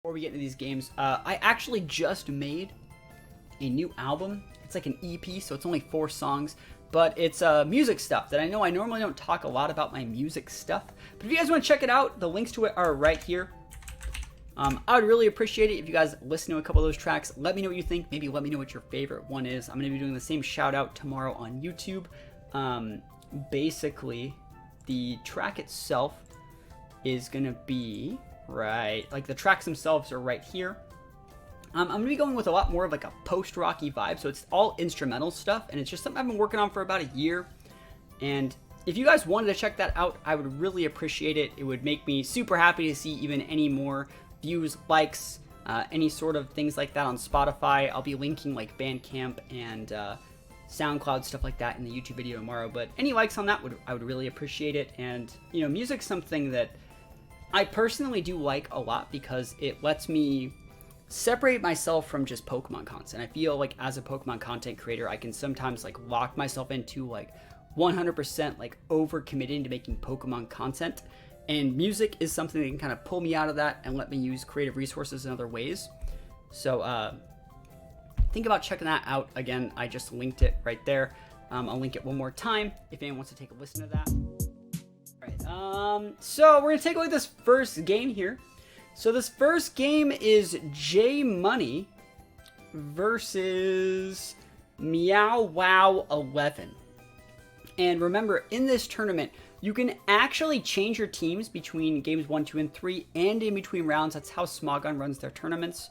Before we get into these games, I actually just made a new album. It's like an EP, so it's only 4 songs, but it's music stuff that I know I normally don't talk a lot about my music stuff. But if you guys want to check it out, the links to it are right here. I would really appreciate it if you guys listen to a couple of those tracks. Let me know what you think. Maybe let me know what your favorite one is. I'm going to be doing the same shout out tomorrow on YouTube. Basically, the track itself is going to be right, like the tracks themselves are right here. I'm going to be going with a lot more of like a post-rocky vibe, so it's all instrumental stuff, and it's just something I've been working on for about a year. And if you guys wanted to check that out, I would really appreciate it. It would make me super happy to see even any more views, likes, any sort of things like that on Spotify. I'll be linking like Bandcamp and SoundCloud, stuff like that in the YouTube video tomorrow. But any likes on that, I would really appreciate it. And, you know, music's something that I personally do like a lot because it lets me separate myself from just Pokemon content. I feel like as a Pokemon content creator, I can sometimes like lock myself into like 100% like over committing to making Pokemon content. And music is something that can kind of pull me out of that and let me use creative resources in other ways. So think about checking that out. Again, I just linked it right there. I'll link it one more time if anyone wants to take a listen to that. So we're gonna take a look at this first game here. So this first game is J Money versus Meow Wow 11. And remember, in this tournament, you can actually change your teams between games 1, 2, and 3, and in between rounds. That's how Smogon runs their tournaments.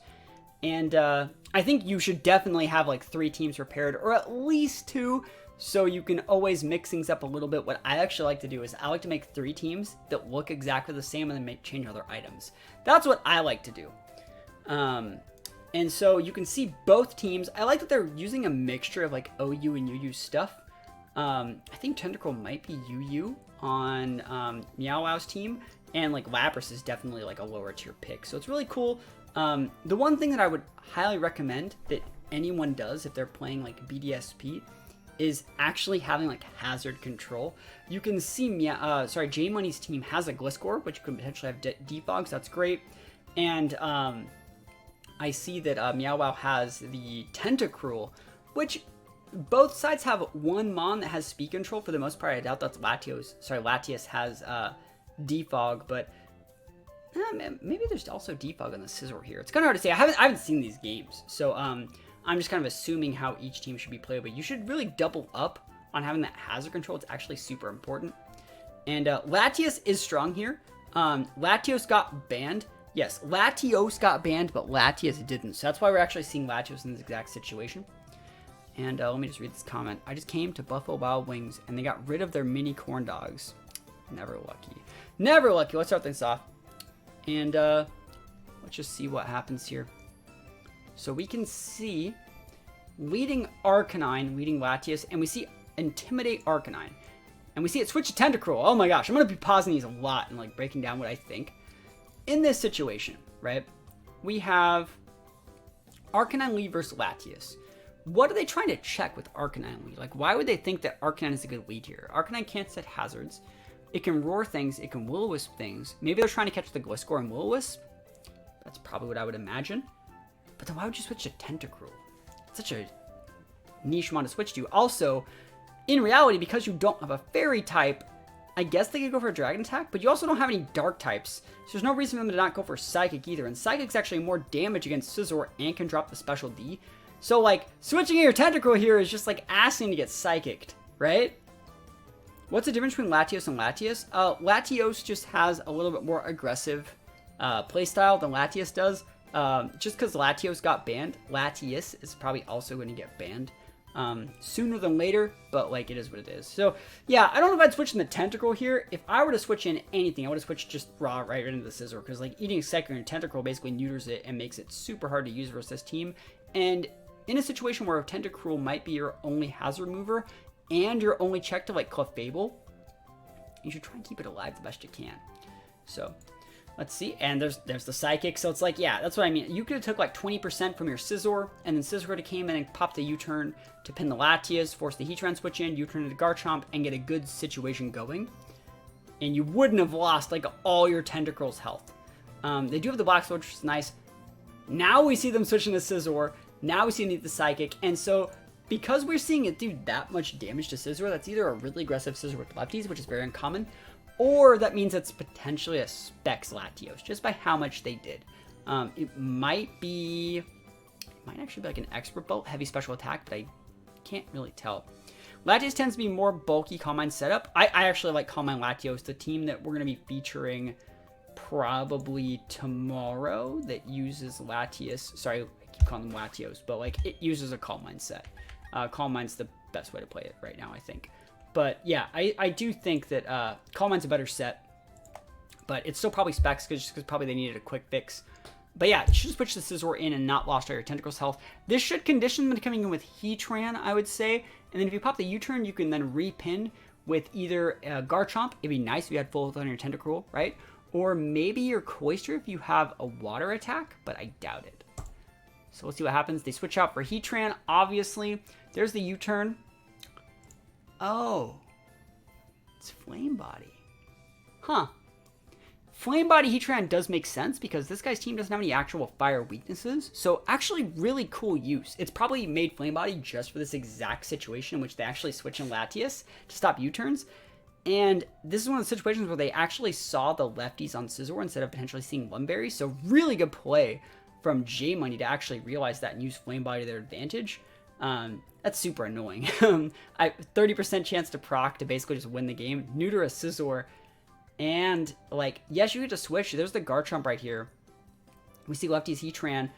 And I think you should definitely have like 3 teams prepared, or at least 2. So you can always mix things up a little bit. What I actually like to do is I like to make 3 teams that look exactly the same and then change other items. That's what I like to do. And so you can see both teams. I like that they're using a mixture of like OU and UU stuff. I think Tentacruel might be UU on Meow Wow's team. And like Lapras is definitely like a lower tier pick. So it's really cool. The one thing that I would highly recommend that anyone does if they're playing like BDSP is actually having like hazard control. You can see J Money's team has a Gliscor, which you can potentially have defog, so that's great. And I see that Meow Wow has the Tentacruel, which both sides have one Mon that has speed control for the most part. I doubt that's Latios. Sorry, Latias has defog, but maybe there's also defog on the Scizor here. It's kind of hard to say. I haven't seen these games, so I'm just kind of assuming how each team should be played, but you should really double up on having that hazard control. It's actually super important. And Latias is strong here. Latios got banned. Yes, Latios got banned, but Latias didn't. So that's why we're actually seeing Latios in this exact situation. And let me just read this comment. I just came to Buffalo Wild Wings, and they got rid of their mini corn dogs. Never lucky. Never lucky. Let's start things off. And let's just see what happens here. So we can see leading Arcanine, leading Latias, and we see Intimidate Arcanine. And we see it switch to Tentacruel. Oh my gosh, I'm going to be pausing these a lot and like breaking down what I think. In this situation, right, we have Arcanine lead versus Latias. What are they trying to check with Arcanine lead? Like, why would they think that Arcanine is a good lead here? Arcanine can't set hazards. It can roar things. It can Will-O-Wisp things. Maybe they're trying to catch the Gliscor and Will-O-Wisp. That's probably what I would imagine. But then why would you switch to Tentacruel? It's such a niche one to switch to. Also, in reality, because you don't have a fairy type, I guess they could go for a dragon attack, but you also don't have any dark types. So there's no reason for them to not go for psychic either. And psychic's actually more damage against Scizor and can drop the special D. So like, switching your Tentacruel here is just like asking to get psychicked, right? What's the difference between Latios and Latias? Latios just has a little bit more aggressive playstyle than Latias does. Just because Latios got banned, Latias is probably also going to get banned sooner than later, but like it is what it is. So yeah, I don't know if I'd switch in the Tentacruel here. If I were to switch in anything, I would have switched just right into the Scizor, because like eating Psychic and Tentacruel basically neuters it and makes it super hard to use versus this team. And in a situation where Tentacruel might be your only hazard mover and your only check to like Clefable, you should try and keep it alive the best you can. So let's see, and there's the Psychic, so it's like, yeah, that's what I mean. You could have took like 20% from your Scizor, and then Scizor would have came in and popped the U-turn to pin the Latias, force the Heatran switch in, U-turn into Garchomp, and get a good situation going. And you wouldn't have lost like all your Tentacruel's health. They do have the Black Sword, which is nice. Now we see them switching to Scizor. Now we see them need the Psychic. And so, because we're seeing it do that much damage to Scizor, that's either a really aggressive Scizor with lefties, which is very uncommon, or that means it's potentially a Specs Latios, just by how much they did. It might actually be like an Expert Bolt, heavy special attack, but I can't really tell. Latios tends to be more bulky Calm Mind setup. I actually like Calm Mind Latios, the team that we're going to be featuring probably tomorrow that uses Latios. Sorry, I keep calling them Latios, but like it uses a Calm Mind set. Calm Mind's the best way to play it right now, I think. But yeah, I do think that Calm Mind's a better set, but it's still probably Specs just because probably they needed a quick fix. But yeah, you should switch the Scizor in and not lost all your Tentacles health. This should condition them coming in with Heatran, I would say. And then if you pop the U-turn, you can then repin with either Garchomp. It'd be nice if you had full health on your Tentacruel, right? Or maybe your Cloyster if you have a water attack, but I doubt it. So we'll see what happens. They switch out for Heatran, obviously. There's the U-turn. Oh, it's Flame Body. Huh. Flame Body Heatran does make sense because this guy's team doesn't have any actual fire weaknesses. So actually really cool use. It's probably made Flame Body just for this exact situation in which they actually switch in Latias to stop U-turns. And this is one of the situations where they actually saw the lefties on Scizor instead of potentially seeing Lumberry. So really good play from J Money to actually realize that and use Flame Body to their advantage. That's super annoying. 30% chance to proc to basically just win the game. Neuter a Scizor. And, like, yes, you get to switch. There's the Garchomp right here. We see lefties Heatran.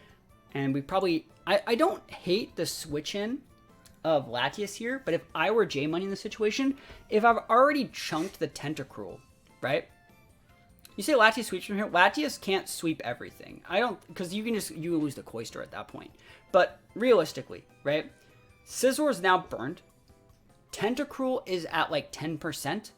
And we probably... I don't hate the switch-in of Latias here. But if I were J-Money in this situation, if I've already chunked the Tentacruel, right? You say Latias sweeps from here. Latias can't sweep everything. I don't... Because you can just... You lose the Cloyster at that point. But, realistically, right? Scizor is now burned. Tentacruel is at, like, 10%.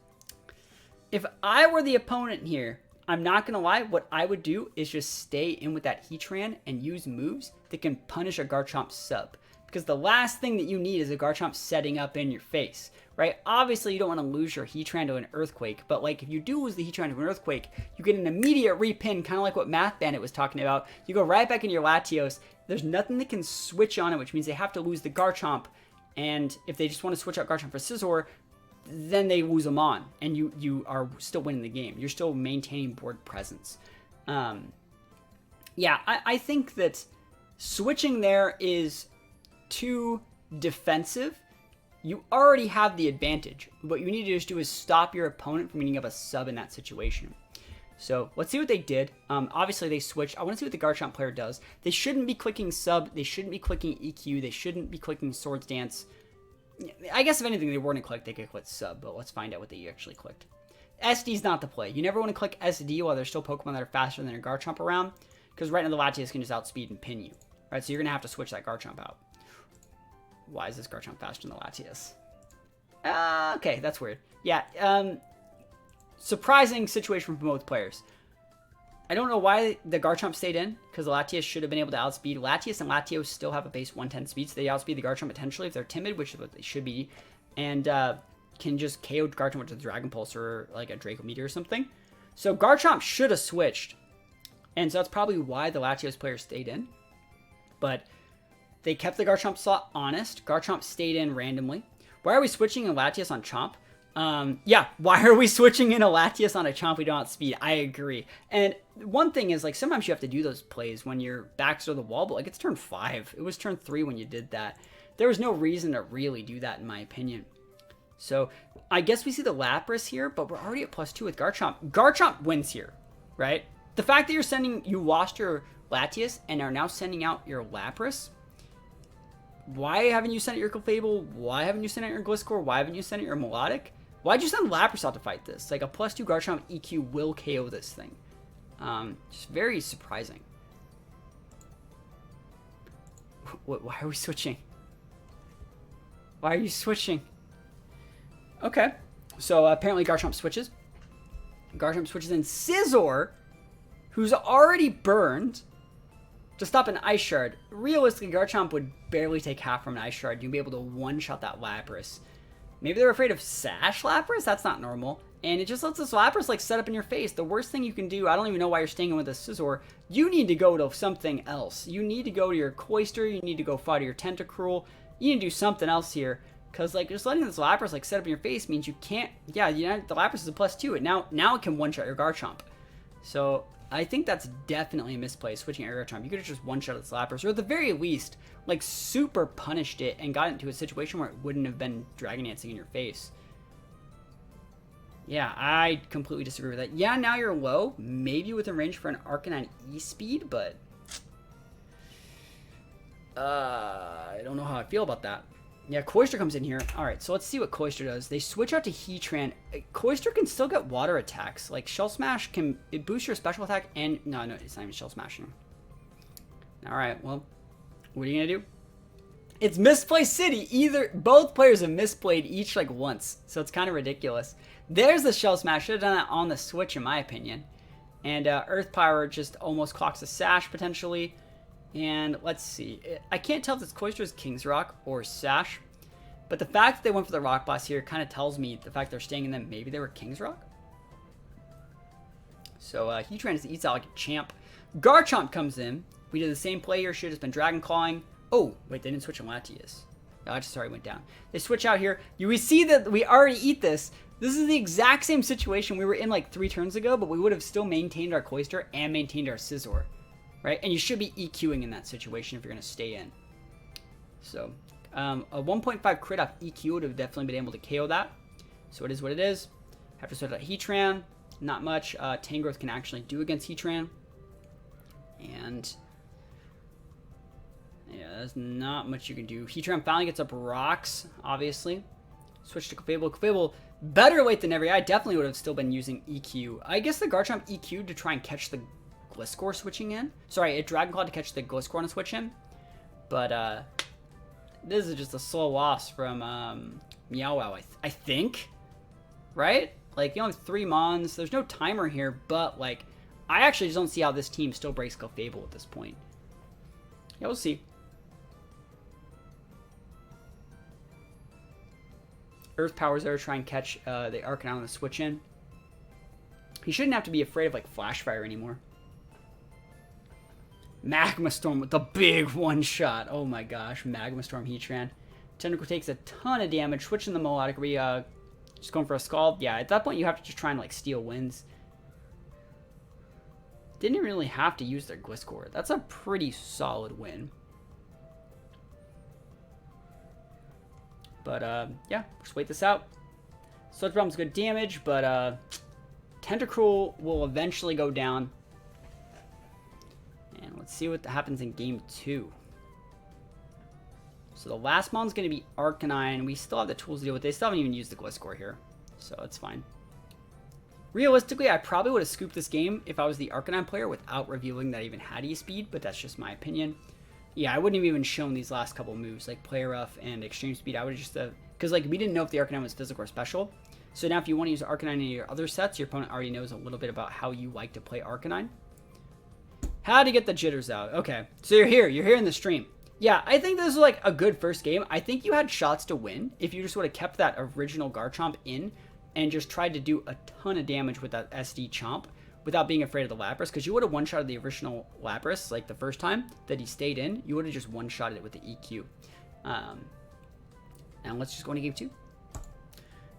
If I were the opponent here, I'm not going to lie, what I would do is just stay in with that Heatran and use moves that can punish a Garchomp sub. Because the last thing that you need is a Garchomp setting up in your face, right? Obviously, you don't want to lose your Heatran to an Earthquake, but like if you do lose the Heatran to an Earthquake, you get an immediate repin, kind of like what Math Bandit was talking about. You go right back into your Latios. There's nothing that can switch on it, which means they have to lose the Garchomp. And if they just want to switch out Garchomp for Scizor, then they lose them on, and you are still winning the game. You're still maintaining board presence. Yeah, I think that switching there is too defensive. You already have the advantage. What you need to just do is stop your opponent from meeting up a sub in that situation. So let's see what they did. Obviously, they switched. I want to see what the Garchomp player does. They shouldn't be clicking sub. They shouldn't be clicking EQ. They shouldn't be clicking Swords Dance. I guess if anything they weren't to click, they could click sub, but let's find out what they actually clicked. SD's not the play. You never want to click SD while there's still Pokemon that are faster than your Garchomp around, because right now the Latias can just outspeed and pin you. Right, so you're going to have to switch that Garchomp out. Why is this Garchomp faster than the Latias? Okay, that's weird. Yeah, surprising situation for both players. I don't know why the Garchomp stayed in, because the Latias should have been able to outspeed. Latias and Latios still have a base 110 speed, so they outspeed the Garchomp potentially if they're timid, which is what they should be, and can just KO Garchomp with a Dragon Pulse or like a Draco Meteor or something. So Garchomp should have switched, and so that's probably why the Latios player stayed in. But they kept the Garchomp slot honest. Garchomp stayed in randomly. Why are we switching a Latias on Chomp? Yeah, why are we switching in a Latias on a Chomp we don't outspeed? I agree. And one thing is, like, sometimes you have to do those plays when your backs are the wall, but, like, it's turn 5. It was turn 3 when you did that. There was no reason to really do that, in my opinion. So, I guess we see the Lapras here, but we're already at +2 with Garchomp. Garchomp wins here, right? The fact that you lost your Latias and are now sending out your Lapras, why haven't you sent out your Clefable? Why haven't you sent out your Gliscor? Why haven't you sent out your Melodic? Why'd you send Lapras out to fight this? Like, a +2 Garchomp EQ will KO this thing. Just very surprising. Why are we switching? Why are you switching? Okay. So, apparently Garchomp switches. Garchomp switches in Scizor, who's already burned, to stop an Ice Shard. Realistically, Garchomp would barely take half from an Ice Shard. You'd be able to one-shot that Lapras. Maybe they're afraid of Sash Lapras? That's not normal. And it just lets the Lapras like set up in your face. The worst thing you can do, I don't even know why you're staying in with a Scizor. You need to go to something else. You need to go to your Cloyster. You need to go fight your Tentacruel. You need to do something else here. Because like just letting this Lapras like set up in your face means you can't, yeah, the Lapras is a +2. And now it can one-shot your Garchomp. So I think that's definitely a misplay, switching your Garchomp. You could have just one-shot this Lapras, or at the very least, like super punished it and got into a situation where it wouldn't have been Dragon Dancing in your face. Yeah, I completely disagree with that. Yeah, now you're low, maybe within range for an Arcanine E-Speed, but I don't know how I feel about that. Yeah, Cloyster comes in here. All right, so let's see what Cloyster does. They switch out to Heatran. Cloyster can still get water attacks. Like, Shell Smash can boost your special attack and... No, it's not even Shell Smashing. All right, well, what are you going to do? It's Misplay City. Both players have misplayed each, like, once. So it's kind of ridiculous. There's the Shell Smash. Should have done that on the Switch, in my opinion. And Earth Power just almost clocks a Sash, potentially. And let's see. I can't tell if this Cloyster's King's Rock or Sash. But the fact that they went for the Rock Blast here kind of tells me the fact they're staying in them. Maybe they were King's Rock. So Heatran just eats out like a champ. Garchomp comes in. We did the same play here. Should have been Dragon Clawing. Oh, wait, they didn't switch on Latias. Oh, I just already went down. They switch out here. We see that we already eat this. This is the exact same situation we were in like 3 turns ago, but we would have still maintained our Cloyster and maintained our Scizor. Right? And you should be EQing in that situation if you're going to stay in. So, a 1.5 crit off EQ would have definitely been able to KO that. So it is what it is. Have to switch out Heatran. Not much Tangrowth can actually do against Heatran. And yeah, there's not much you can do. Heatran finally gets up rocks, obviously. Switch to Clefable. Clefable, better late than never. I definitely would have still been using EQ. I guess the Garchomp EQ to try and catch the Gliscor switching in. Sorry, it Dragon Claw to catch the Gliscor on a switch in. But this is just a slow loss from Meow Wow, I think. Right? Like, you only have 3 Mons. There's no timer here, but like, I actually just don't see how this team still breaks Clefable at this point. Yeah, we'll see. Earth Power's there to try and catch the Arcanine on the switch in. He shouldn't have to be afraid of like Flash Fire anymore. Magma Storm with the big one-shot. Oh my gosh, Magma Storm Heatran. Tentacle takes a ton of damage. Switching the Melodic. Are we just going for a Scald? Yeah, at that point you have to just try and like steal wins. Didn't really have to use their Gliscor. That's a pretty solid win. But yeah, just wait this out. Sludge Bomb's good damage, but Tentacruel will eventually go down. And let's see what happens in game 2. So the last Mon's going to be Arcanine. We still have the tools to deal with it. They still haven't even used the Gliscor here, so it's fine. Realistically, I probably would have scooped this game if I was the Arcanine player without revealing that I even had E-Speed, but that's just my opinion. Yeah, I wouldn't have even shown these last couple moves, like Play Rough and Extreme Speed. I would have just, because like we didn't know if the Arcanine was physical or special. So now if you want to use Arcanine in your other sets, your opponent already knows a little bit about how you like to play Arcanine. How to get the jitters out. Okay, so you're here in the stream. Yeah, I think this is like a good first game. I think you had shots to win if you just would have kept that original Garchomp in and just tried to do a ton of damage with that SD Chomp without being afraid of the Lapras, because you would have one-shotted the original Lapras, like the first time that he stayed in. You would have just one-shotted it with the EQ. And let's just go into game 2.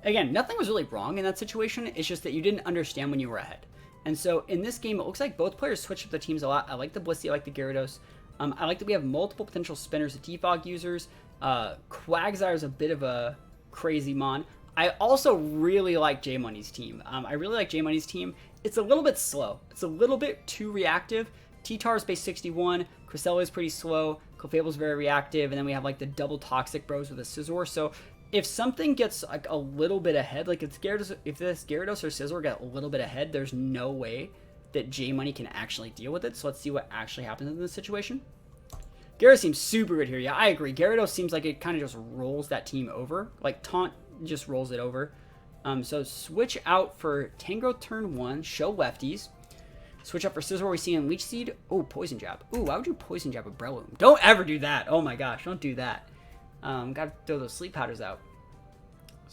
Again, nothing was really wrong in that situation. It's just that you didn't understand when you were ahead. And so in this game, it looks like both players switched up their teams a lot. I like the Blissey, I like the Gyarados. I like that we have multiple potential spinners, the Defog users. Quagsire is a bit of a crazy mon. I also really like J-Money's team. I really like J-Money's team. It's a little bit slow. It's a little bit too reactive. T-Tar is base 61. Cresselia is pretty slow. Clefable's very reactive. And then we have like the double Toxic Bros with a Scizor. So if something gets like a little bit ahead, like if this Gyarados or Scizor get a little bit ahead, there's no way that J-Money can actually deal with it. So let's see what actually happens in this situation. Gyarados seems super good here. Yeah, I agree. Gyarados seems like it kind of just rolls that team over. Like Taunt just rolls it over. So switch out for Tangrowth turn 1. Show lefties. Switch up for Scizor. We see in Leech Seed. Oh, Poison Jab. Ooh, why would you Poison Jab a Breloom? Don't ever do that. Oh my gosh, don't do that. Gotta throw those sleep powders out.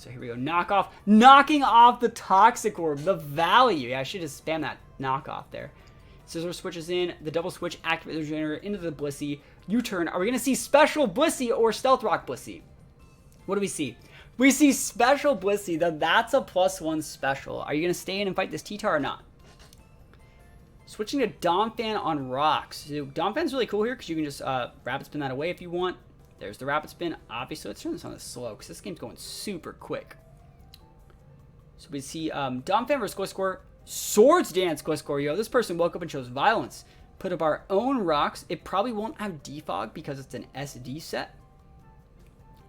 So here we go. Knocking off the Toxic Orb. The value. Yeah, I should just spam that knockoff there. Scissor switches in. The double switch activates the regenerator into the Blissey. U-turn. Are we going to see Special Blissey or Stealth Rock Blissey? What do we see? We see Special Blissey. That's a +1 special. Are you going to stay in and fight this T-Tar or not? Switching to Domfan on rocks. So Domfan's really cool here because you can just rapid spin that away if you want. There's the rapid spin. Obviously, let's turn this on the slow because this game's going super quick. So we see Domfan versus Gliscor. Swords Dance Gliscor. Yo, this person woke up and chose violence. Put up our own rocks. It probably won't have defog because it's an SD set.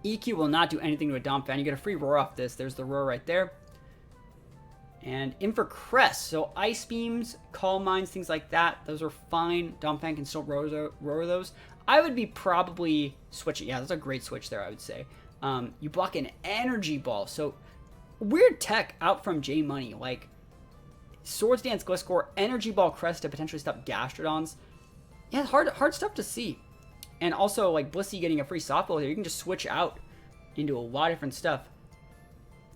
EQ will not do anything to a Domfan. You get a free roar off this. There's the roar right there. And in for Crest. So Ice Beams, Calm Minds, things like that. Those are fine. Domfan can still roar those. I would be probably switching. Yeah, that's a great switch there, I would say. You block an Energy Ball. So weird tech out from J Money. Like Swords Dance Gliscor, Energy Ball Crest to potentially stop Gastrodons. Yeah, hard stuff to see. And also, like, Blissey getting a free softball here. You can just switch out into a lot of different stuff.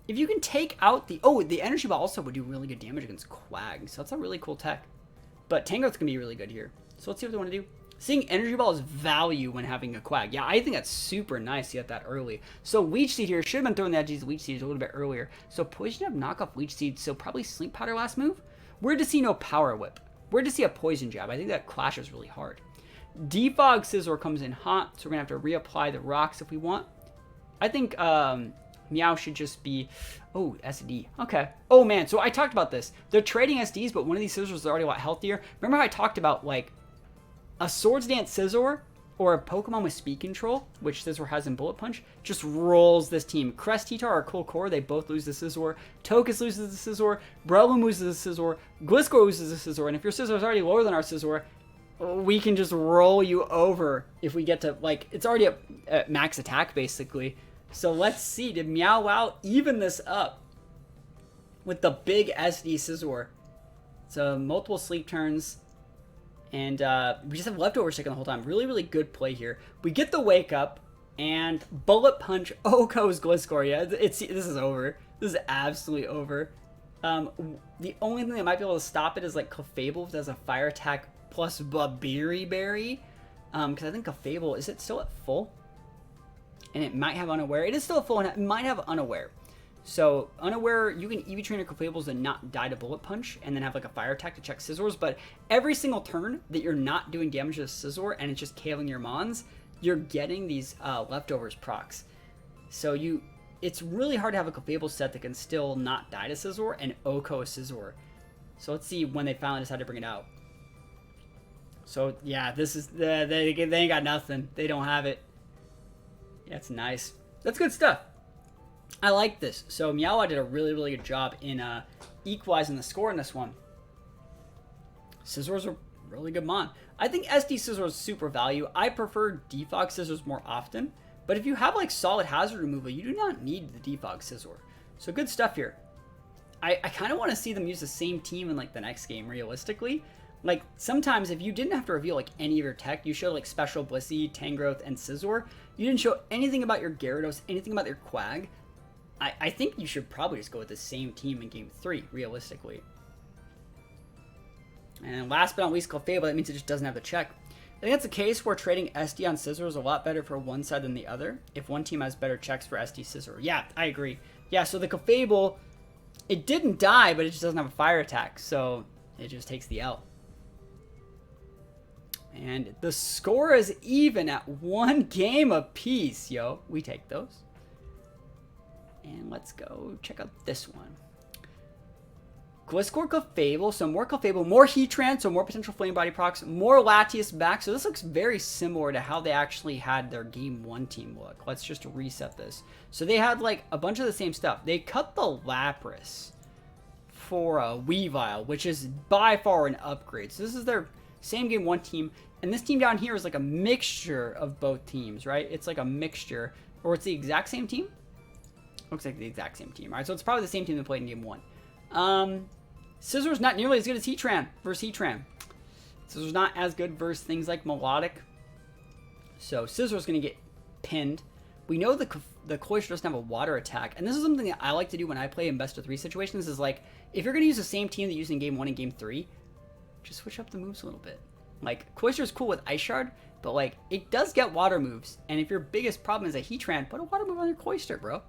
If you can take out the... Oh, the Energy Ball also would do really good damage against Quag. So that's a really cool tech. But Tangrowth's going to be really good here. So let's see what they want to do. Seeing Energy Ball is value when having a Quag. Yeah, I think that's super nice to get that early. So Leech Seed here. Should have been throwing that Leech Seed a little bit earlier. So Poison Jab, knock off Leech Seed. So probably Sleep Powder last move. Weird to see no Power Whip. Weird to see a Poison Jab. I think that clashes really hard. Defog Scizor comes in hot, so we're going to have to reapply the rocks if we want. I think Meow should just be... Oh, SD. Okay. Oh, man. So I talked about this. They're trading SDs, but one of these Scizors is already a lot healthier. Remember how I talked about, like, a Swords Dance Scizor or a Pokemon with Speed Control, which Scizor has in Bullet Punch, just rolls this team. Crest, T-Tar, or Cool Core, they both lose the Scizor. Tokus loses the Scizor. Breloom loses the Scizor. Gliscor loses the Scizor. And if your Scizor is already lower than our Scizor, we can just roll you over if we get to, like, it's already at max attack, basically. So let's see. Did Meow Wow even this up with the big SD Scizor? So multiple sleep turns. And we just have leftovers taken the whole time. Really, really good play here. We get the wake up. And Bullet Punch Oko's Gliscor. Yeah, this is over. This is absolutely over. The only thing that might be able to stop it is, like, Clefable if it has a fire attack plus Babiri Berry. Because I think Clefable, is it still at full? And it might have Unaware. It is still at full and it might have Unaware. So Unaware, you can EV train your Clefables and not die to Bullet Punch and then have, like, a fire attack to check Scizors. But every single turn that you're not doing damage to the Scizor and it's just KOing your Mons, you're getting these leftovers procs. So it's really hard to have a Clefable set that can still not die to Scizor and Oko a Scizor. So let's see when they finally decide to bring it out. So, yeah, this is... They ain't got nothing. They don't have it. Yeah, it's nice. That's good stuff. I like this. So, Meow did a really, really good job in equalizing the score in this one. Scizor's a really good mon. I think SD Scizor is super value. I prefer defog Scizors more often. But if you have, like, solid hazard removal, you do not need the defog Scizor. So, good stuff here. I kind of want to see them use the same team in, like, the next game, realistically. Like, sometimes if you didn't have to reveal, like, any of your tech, you showed, like, Special Blissey, Tangrowth, and Scizor. You didn't show anything about your Gyarados, anything about your Quag. I think you should probably just go with the same team in Game 3, realistically. And last but not least, Clefable, that means it just doesn't have the check. I think that's a case where trading SD on Scizor is a lot better for one side than the other, if one team has better checks for SD Scizor. Yeah, I agree. Yeah, so the Clefable, it didn't die, but it just doesn't have a fire attack, so it just takes the L. And the score is even at 1 game apiece, yo. We take those. And let's go check out this one. Gliscor Clefable, so more Clefable, more Heatran, so more potential Flame Body procs, more Latias back. So this looks very similar to how they actually had their Game 1 team look. Let's just reset this. So they had, like, a bunch of the same stuff. They cut the Lapras for a Weavile, which is by far an upgrade. So this is their same Game 1 team. And this team down here is like a mixture of both teams, right? It's like a mixture. Or it's the exact same team? Looks like the exact same team. All right, so it's probably the same team that played in Game 1. Scizor's not nearly as good as Heatran versus Heatran. Scizor's not as good versus things like Melodic. So Scizor's going to get pinned. We know the Cloister doesn't have a water attack, and this is something that I like to do when I play in best of 3 situations, is like, if you're going to use the same team that you used in Game 1 and Game 3, just switch up the moves a little bit. Like, Cloister is cool with Ice Shard, but like, it does get water moves, and if your biggest problem is a Heatran, put a water move on your Cloister, bro.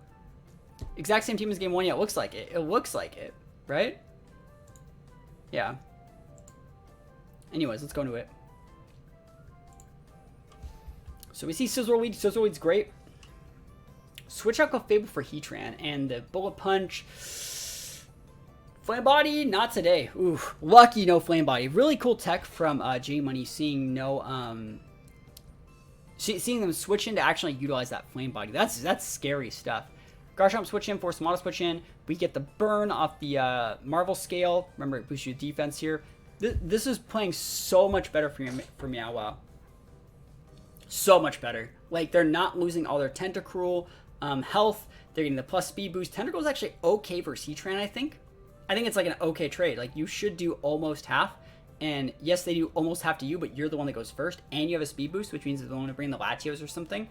Exact same team as Game 1, yeah, it looks like it. It looks like it, right? Yeah. Anyways, let's go into it. So we see Scissorweed. Scissorweed's great. Switch out Clefable for Heatran, and the Bullet Punch. Flame Body, not today. Ooh, lucky no Flame Body. Really cool tech from J Money, seeing no seeing them switch in to actually utilize that Flame Body. That's scary stuff. Garchomp switch in, Force Model switch in. We get the burn off the Marvel Scale. Remember, it boosts your defense here. This is playing so much better for Meow Wow. So much better. Like, they're not losing all their Tentacruel health. They're getting the plus speed boost. Tentacruel is actually okay versus Heatran, I think. I think it's like an okay trade. Like, you should do almost half. And yes, they do almost half to you, but you're the one that goes first. And you have a speed boost, which means if you want to bring the Latios or something,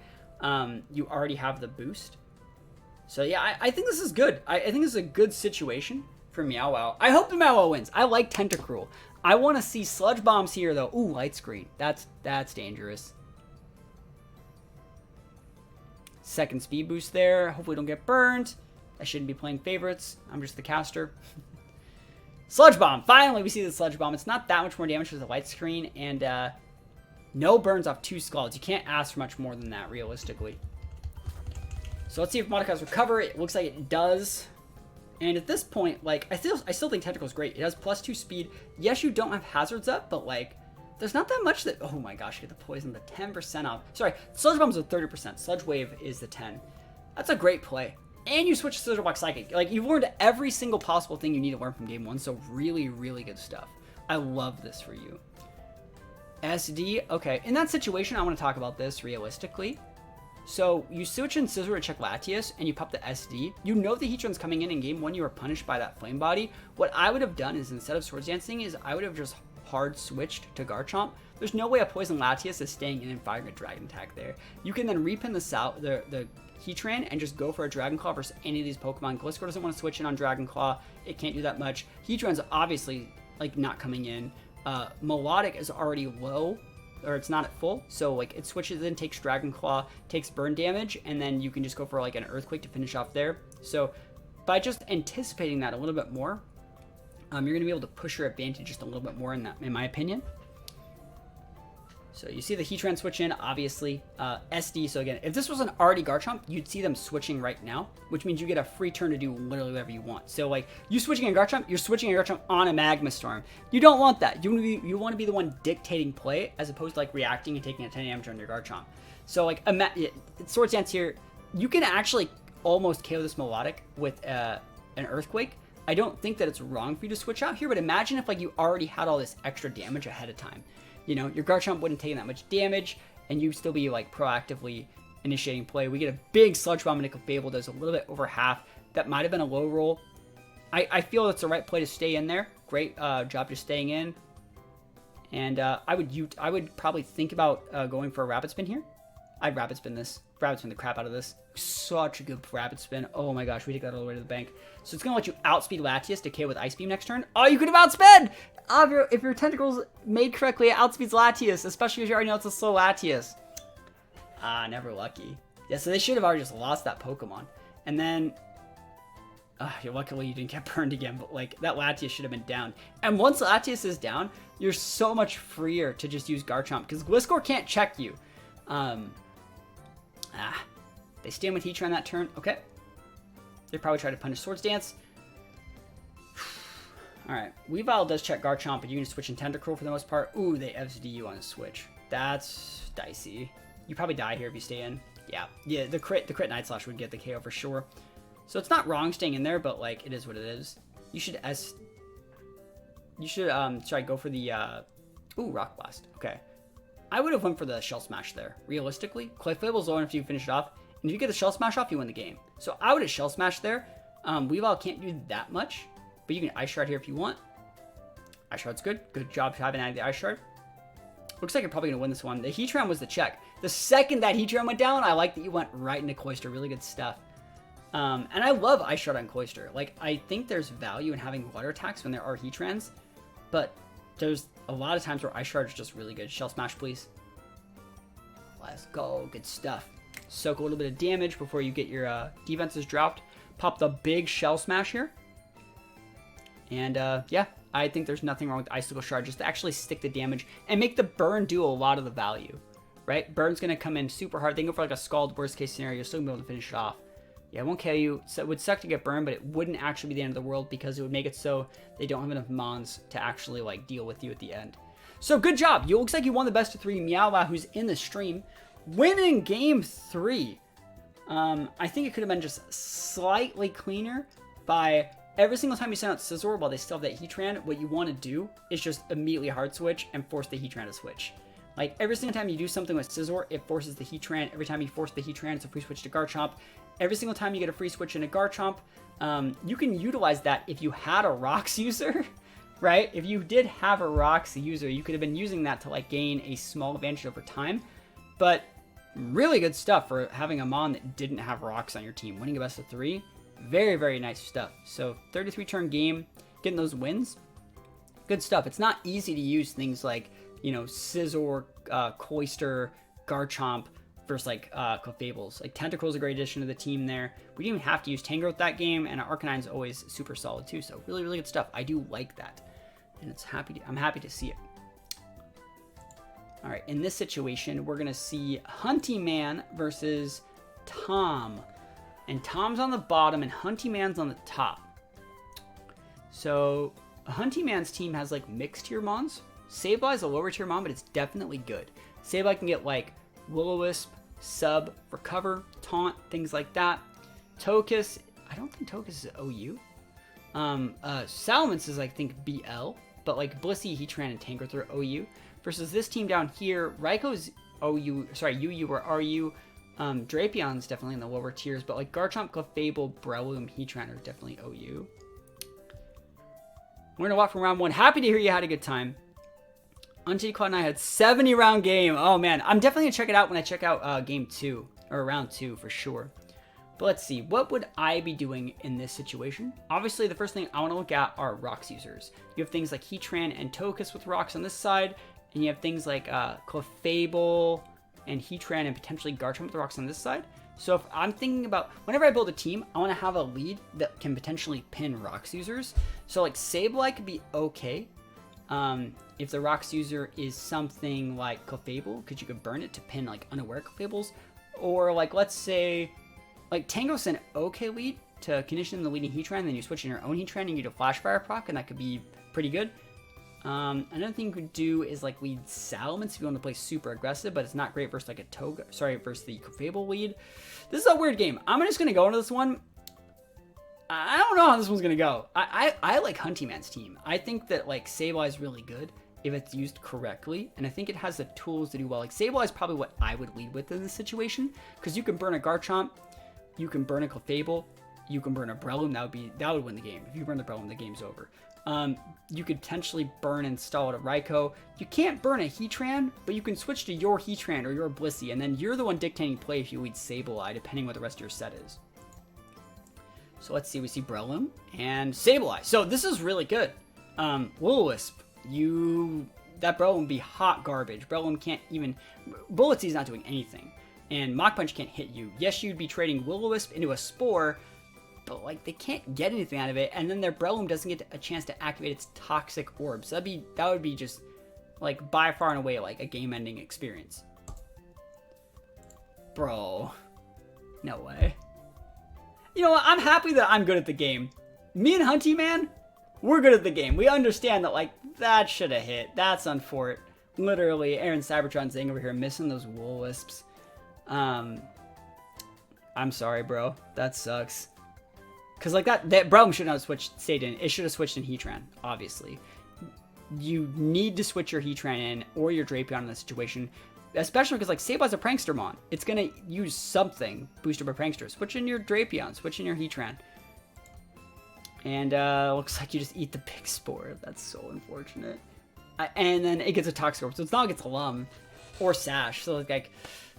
you already have the boost. So yeah, I think this is good. I think this is a good situation for Meow Wow. I hope the Meow Wow wins. I like Tentacruel. I want to see Sludge Bombs here, though. Ooh, Light Screen. That's dangerous. Second speed boost there. Hopefully don't get burned. I shouldn't be playing favorites. I'm just the caster. Sludge Bomb. Finally, we see the Sludge Bomb. It's not that much more damage with the Light Screen, and no burns off 2 Scalds. You can't ask for much more than that, realistically. So let's see if Mordekai's recover. It looks like it does. And at this point, like, I still think Tentacruel's great. It has +2 speed. Yes, you don't have hazards up, but like, there's not that much that... Oh my gosh, you get the poison, the 10% off. Sorry, Sludge Bomb's a 30%. Sludge Wave is the 10. That's a great play. And you switch to Scissor Block Psychic. Like, you've learned every single possible thing you need to learn from Game 1, so really, really good stuff. I love this for you. SD, okay. In that situation, I want to talk about this realistically. So, you switch in Scizor to check Latias, and you pop the SD. You know the Heatran's coming in Game 1, you were punished by that Flame Body. What I would have done is, instead of Swords Dancing, is I would have just hard switched to Garchomp. There's no way a Poison Latias is staying in and firing a Dragon attack there. You can then repin the Heatran and just go for a Dragon Claw versus any of these Pokemon. Gliscor doesn't want to switch in on Dragon Claw. It can't do that much. Heatran's obviously, like, not coming in. Melodic is already low, or it's not at full, so like it switches in, takes Dragon Claw, takes burn damage, and then you can just go for like an Earthquake to finish off there. So by just anticipating that a little bit more, you're going to be able to push your advantage just a little bit more in my opinion. So you see the Heatran switch in, obviously. SD, so again, if this was an already Garchomp, you'd see them switching right now, which means you get a free turn to do literally whatever you want. So like, you switching a Garchomp, you're switching a Garchomp on a Magma Storm. You don't want that. You want to be the one dictating play, as opposed to like reacting and taking a 10 damage on your Garchomp. So like, Swords Dance here, you can actually almost KO this Melodic with an Earthquake. I don't think that it's wrong for you to switch out here, but imagine if like you already had all this extra damage ahead of time. You know, your Garchomp wouldn't take that much damage, and you'd still be, like, proactively initiating play. We get a big Sludge Bomb, and Clefable does a little bit over half. That might have been a low roll. I feel that's the right play to stay in there. Great job just staying in. And I would probably think about going for a Rapid Spin here. I'd Rapid Spin this. Rapid Spin the crap out of this. Such a good Rapid Spin. Oh my gosh, we take that all the way to the bank. So it's going to let you outspeed Latias to KO with Ice Beam next turn. Oh, you could have outsped! If your Tentacles made correctly, it outspeeds Latias, especially if you already know it's a slow Latias. Ah, never lucky. Yeah, so they should have already just lost that Pokemon. And then, you're luckily you didn't get burned again, but like, that Latias should have been down. And once Latias is down, you're so much freer to just use Garchomp, because Gliscor can't check you. They stand with Heatran that turn. Okay. They probably try to punish Swords Dance. Alright. Weavile does check Garchomp, but you can just switch in Tentacruel for the most part. Ooh, they FZD you on a switch. That's dicey. You probably die here if you stay in. Yeah, the crit Night Slash would get the KO for sure. So it's not wrong staying in there, but like, it is what it is. You should try go for the ooh, Rock Blast. Okay. I would have went for the Shell Smash there. Realistically, Clefable's low enough to finish it off. And if you get the Shell Smash off, you win the game. So I would have Shell Smash there. Weavile can't do that much, but you can Ice Shard here if you want. Ice Shard's good. Good job having added the Ice Shard. Looks like you're probably going to win this one. The Heatran was the check. The second that Heatran went down, I like that you went right into Cloyster. Really good stuff. And I love Ice Shard on Cloyster. Like, I think there's value in having water attacks when there are Heatrans, but there's a lot of times where Ice Shard is just really good. Shell Smash, please. Let's go. Good stuff. Soak a little bit of damage before you get your defenses dropped. Pop the big Shell Smash here. And, yeah, I think there's nothing wrong with Icicle Shard, just to actually stick the damage and make the burn do a lot of the value, right? Burn's going to come in super hard. They can go for like a Scald worst case scenario. You're still going to be able to finish it off. Yeah, it won't kill you. So it would suck to get burned, but it wouldn't actually be the end of the world because it would make it so they don't have enough mons to actually like deal with you at the end. So good job. You looks like you won the best of 3. Meow who's in the stream, winning game 3. I think it could have been just slightly cleaner by every single time you send out Scizor while they still have that Heatran, what you want to do is just immediately hard switch and force the Heatran to switch. Like, every single time you do something with Scizor, it forces the Heatran. Every time you force the Heatran, it's a free switch to Garchomp. Every single time you get a free switch in a Garchomp, you can utilize that if you had a Rocks user, right? If you did have a Rocks user, you could have been using that to, like, gain a small advantage over time. But really good stuff for having a Mon that didn't have Rocks on your team. Winning a best of 3. Very, very nice stuff. So 33 turn game, getting those wins. Good stuff. It's not easy to use things like, you know, Scizor, Cloyster, Garchomp versus like Clefable's. Like Tentacle's a great addition to the team there. We didn't even have to use Tangrowth that game, and Arcanine's always super solid too. So really, really good stuff. I do like that. And I'm happy to see it. All right, in this situation, we're gonna see Hunty Man versus Tom. And Tom's on the bottom, and Hunty Man's on the top. So, Hunty Man's team has, like, mixed tier mons. Sableye is a lower tier mon, but it's definitely good. Sableye can get, like, Will-O-Wisp, Sub, Recover, Taunt, things like that. Tokus, I don't think Tokus is OU. Salamence is, I think, BL. But, like, Blissey, Heatran, and Tangrowth are OU. Versus this team down here, Raikou UU or RU. Drapions definitely in the lower tiers, but like Garchomp, Clefable, Breloom, Heatran are definitely OU. Learn a lot from round 1. Happy to hear you had a good time. Unti Cloud and I had 70 round game. Oh man, I'm definitely gonna check it out when I check out game 2 or round 2 for sure. But let's see, what would I be doing in this situation? Obviously, the first thing I want to look at are Rocks users. You have things like Heatran and Tokus with Rocks on this side, and you have things like Clefable and Heatran and potentially Garchomp with the Rocks on this side. So if I'm thinking about, whenever I build a team, I want to have a lead that can potentially pin Rocks users. So like Sableye could be okay. If the Rocks user is something like Clefable, because you could burn it to pin like unaware Clefables. Or like, let's say, like Tango's an okay lead to condition the leading Heatran, then you switch in your own Heatran and you do a Flash Fire proc, and that could be pretty good. Another thing you could do is like lead Salamence if you want to play super aggressive, but it's not great versus like versus the Clefable lead. This is a weird game. I'm just gonna go into this one. I don't know how this one's gonna go. I like Hunty Man's team. I think that like Sableye is really good if it's used correctly, and I think it has the tools to do well. Like Sableye is probably what I would lead with in this situation, because you can burn a Garchomp, you can burn a Clefable, you can burn a Breloom. That would win the game. If you burn the Breloom, the game's over. You could potentially burn and stall a Raikou. You can't burn a Heatran, but you can switch to your Heatran or your Blissey, and then you're the one dictating play if you lead Sableye, depending what the rest of your set is. So let's see, we see Breloom and Sableye. So this is really good. Will-O-Wisp, that Breloom would be hot garbage. Breloom can't even, Bulletsey's not doing anything. And Mach Punch can't hit you. Yes, you'd be trading Will-O-Wisp into a Spore, but like they can't get anything out of it, and then their Breloom doesn't get a chance to activate its toxic orbs. That would be just like by far and away like a game-ending experience. Bro, no way. You know what? I'm happy that I'm good at the game. Me and Hunty Man, we're good at the game. We understand that like that should have hit. That's unfortunate. Literally, Aaron Cybertron saying over here missing those Will-Wisps. I'm sorry, bro. That sucks. Because, like, that Breloom should not have stayed in. It should have switched in Heatran, obviously. You need to switch your Heatran in or your Drapion in this situation. Especially because, like, Sableye's a Prankster Mon. It's going to use something boosted by Prankster. Switch in your Drapion. Switch in your Heatran. And, looks like you just eat the big Spore. That's so unfortunate. And then it gets a Toxic Orb, so it's not like it's Alum or Sash. So like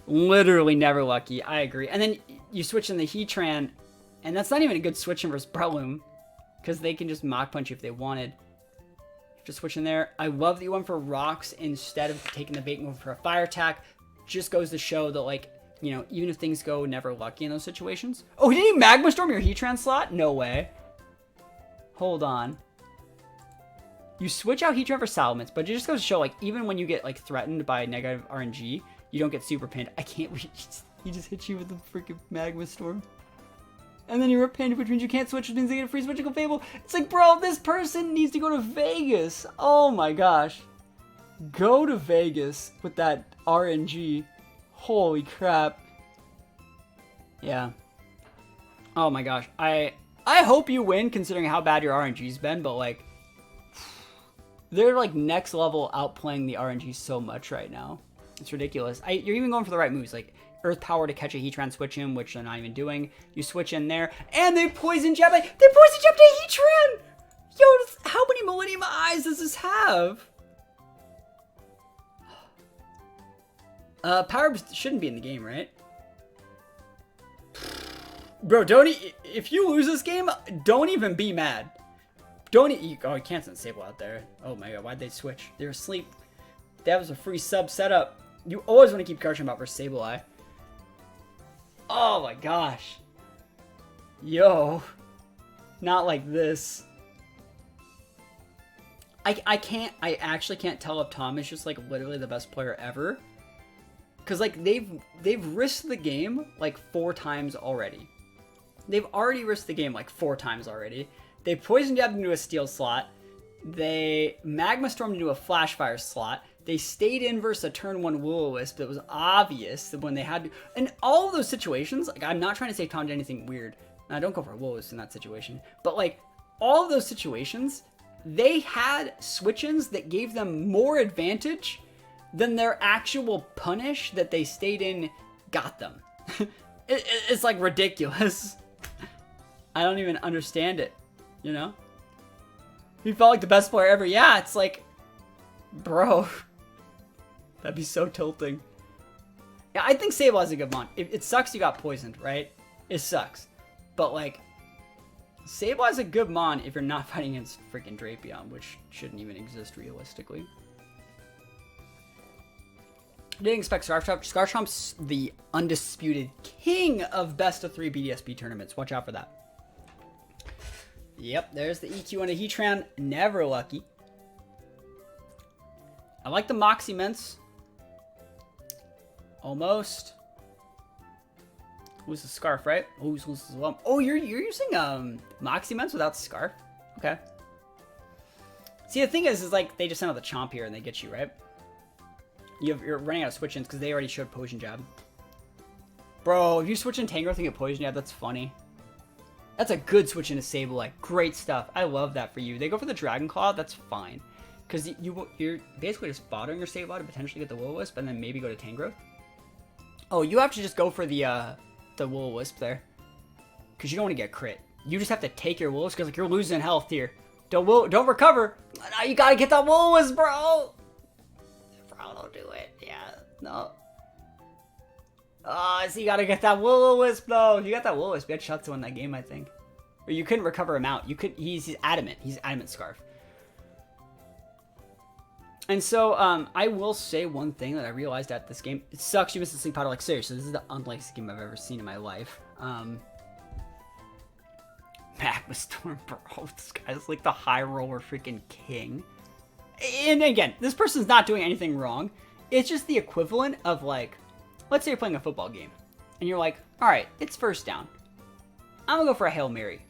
literally never lucky. I agree. And then you switch in the Heatran, and that's not even a good switch in versus Breloom, because they can just Mach Punch if they wanted. Just switch in there. I love that you went for Rocks instead of taking the bait move for a Fire attack. Just goes to show that, like, you know, even if things go never lucky in those situations. Oh, did he Magma Storm your Heatran slot? No way. Hold on. You switch out Heatran for Salamence, but it just goes to show, like, even when you get, like, threatened by negative RNG, you don't get super pinned. I can't reach. He just hit you with the freaking Magma Storm. And then you're pinned, which means you can't switch, which means they get a free switchable Fable. It's like, bro, this person needs to go to Vegas. Oh my gosh. Go to Vegas with that RNG. Holy crap. Yeah. Oh my gosh. I hope you win, considering how bad your RNG's been, but like, they're like next level outplaying the RNG so much right now. It's ridiculous. You're even going for the right moves, like Earth Power to catch a Heatran switch in, which they're not even doing. You switch in there, and they Poison Jab. They Poison Jab to Heatran! Yo, how many Millennium Eyes does this have? Power shouldn't be in the game, right? Bro, if you lose this game, don't even be mad. Oh, you can't send Sable out there. Oh my god, why'd they switch? They're asleep. That was a free sub setup. You always want to keep Garchomp out for Sableye. Oh my gosh. Yo. Not like this. I actually can't tell if Tom is just like literally the best player ever. Cause like they've risked the game like 4 times already. They've already risked the game like 4 times already. They Poison Jabbed into a Steel slot. They Magma Stormed into a Flash Fire slot. They stayed in versus a turn 1 Will-O-Wisp. It was obvious that when they had to... In all of those situations, like, I'm not trying to say Tom did anything weird. Now, don't go for a Will-O-Wisp in that situation. But, like, all of those situations, they had switch-ins that gave them more advantage than their actual punish that they stayed in got them. It's, like, ridiculous. I don't even understand it, you know? He felt like the best player ever. Yeah, it's like... Bro... That'd be so tilting. Yeah, I think Sableye is a good mon. It sucks you got poisoned, right? It sucks. But, like, Sableye is a good mon if you're not fighting against freaking Drapion, which shouldn't even exist realistically. I didn't expect Scarfchomp. Scarfchomp's the undisputed king of best of 3 BDSP tournaments. Watch out for that. Yep, there's the EQ on a Heatran. Never lucky. I like the Moxie Mints. Almost. Who's the Scarf, right? Oh, who's as well? Oh, you're using Moxie Mints without Scarf? Okay. See, the thing is like they just send out the Chomp here and they get you, right? You're running out of switch-ins because they already showed Poison Jab. Bro, if you switch in Tangrowth and get Poison Jab, that's funny. That's a good switch into Sableye. Great stuff. I love that for you. They go for the Dragon Claw, that's fine. Because you're basically just bothering your Sableye to potentially get the Will-O-Wisp and then maybe go to Tangrowth. Oh, you have to just go for the Will-O-Wisp there. Because you don't want to get crit. You just have to take your Will-O-Wisp because like, you're losing health here. Don't recover. Now you gotta get that Will-O-Wisp, bro. Bro, don't do it. Yeah, no. Oh, so you gotta get that Will-O-Wisp, though. If you got that Will-O-Wisp, you had shots to win that game, I think. Or you couldn't recover him out. He's adamant. He's adamant Scarf. And so, I will say one thing that I realized at this game. It sucks you missed the Sleep Powder. Like, seriously, this is the unlikeliest game I've ever seen in my life. Magma Storm, bro. This guy's like the high roller freaking king. And again, this person's not doing anything wrong. It's just the equivalent of like, let's say you're playing a football game. And you're like, alright, it's first down. I'm gonna go for a Hail Mary.